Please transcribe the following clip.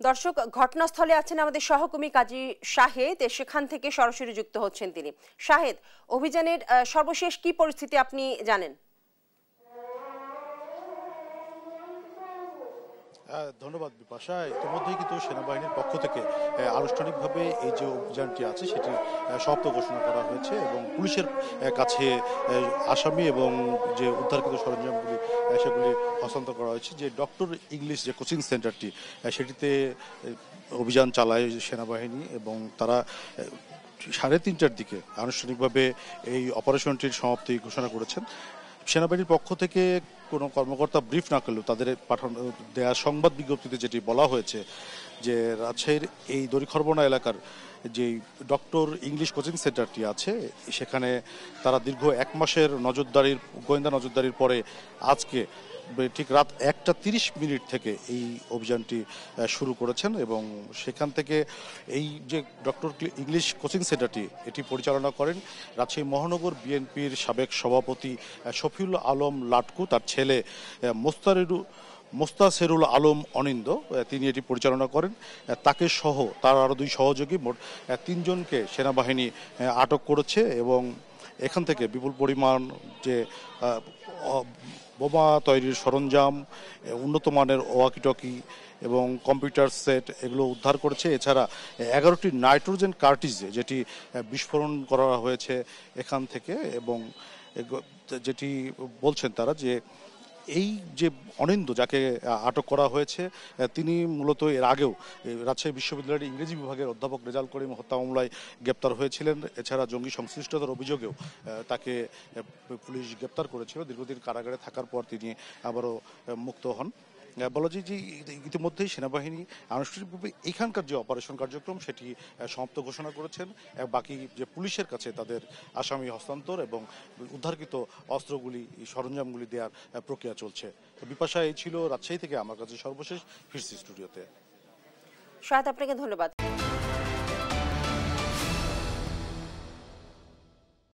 দর্শক, ঘটনাস্থলে আছেন আমাদের সহকর্মী কাজী শাহেদ, সেখান থেকে সরাসরি যুক্ত হচ্ছেন তিনি। শাহেদ, অভিযানের সর্বশেষ কি পরিস্থিতি আপনি জানেন? ধন্যবাদ বিপাশা। ইতিমধ্যেই কিন্তু সেনাবাহিনীর পক্ষ থেকে আনুষ্ঠানিকভাবে এই যে অভিযানটি আছে সেটি সমাপ্ত ঘোষণা করা হয়েছে এবং পুলিশের কাছে আসামি এবং যে উদ্ধারকৃত সরঞ্জামগুলি সেগুলি হস্তান্তর করা হয়েছে। যে ডক্টর ইংলিশ যে কোচিং সেন্টারটি সেটিতে অভিযান চালায় সেনাবাহিনী এবং তারা 3:30টার দিকে আনুষ্ঠানিকভাবে এই অপারেশনটির সমাপ্তি ঘোষণা করেছেন। সেনাবাহিনীর পক্ষ থেকে কোনো কর্মকর্তা ব্রিফ না করলেও তাদের পাঠানো দেয়া সংবাদ বিজ্ঞপ্তিতে যেটি বলা হয়েছে যে রাজশাহীর এই দড়িখরবনা এলাকার যে ডক্টর ইংলিশ কোচিং সেন্টারটি আছে সেখানে তারা দীর্ঘ 1 মাসের গোয়েন্দা নজরদারির পরে আজকে ঠিক রাত 1:30 থেকে এই অভিযানটি শুরু করেছেন এবং সেখান থেকে এই যে ডক্টর ইংলিশ কোচিং সেন্টারটি এটি পরিচালনা করেন রাজশাহী মহানগর বিএনপির সাবেক সভাপতি শফিউল আলম লাটকু, তার ছেলে মোস্তাসেরুল আলম অনিন্দ, তিনি এটি পরিচালনা করেন। তাকে সহ তার আরও 2 সহযোগী মোট 3 জনকে সেনাবাহিনী আটক করেছে এবং এখান থেকে বিপুল পরিমাণ যে বোমা তৈরির সরঞ্জাম, উন্নত মানের ওয়াকিটকি এবং কম্পিউটার সেট এগুলো উদ্ধার করেছে। এছাড়া 11টি নাইট্রোজেন কার্টিজ যেটি বিস্ফোরণ করা হয়েছে এখান থেকে এবং যেটি বলছেন তারা যে এই যে অনিন্দ যাকে আটক করা হয়েছে তিনি মূলত এর আগেও রাজশাহী বিশ্ববিদ্যালয়ের ইংরেজি বিভাগের অধ্যাপক রেজাল করিম হত্যা মামলায় গ্রেপ্তার হয়েছিলেন। এছাড়া জঙ্গি সংশ্লিষ্টতার অভিযোগেও তাকে পুলিশ গ্রেপ্তার করেছিল। দীর্ঘদিন কারাগারে থাকার পর তিনি আবারও মুক্ত হন। বলা যায় যে ইতিমধ্যেই সেনাবাহিনী আনুষ্ঠানিকভাবে এখানকার যে অপারেশন কার্যক্রম সেটি সমাপ্ত ঘোষণা করেছেন। বাকি যে পুলিশের কাছে তাদের আসামি হস্তান্তর এবং উদ্ধারকৃত অস্ত্রগুলি সরঞ্জামগুলি দেওয়ার প্রক্রিয়া চলছে। বিপাশা, এই ছিল রাজশাহী থেকে আমার কাছে সর্বশেষ। ফিরছি স্টুডিওতে। শাহেদ, আপনাকে ধন্যবাদ।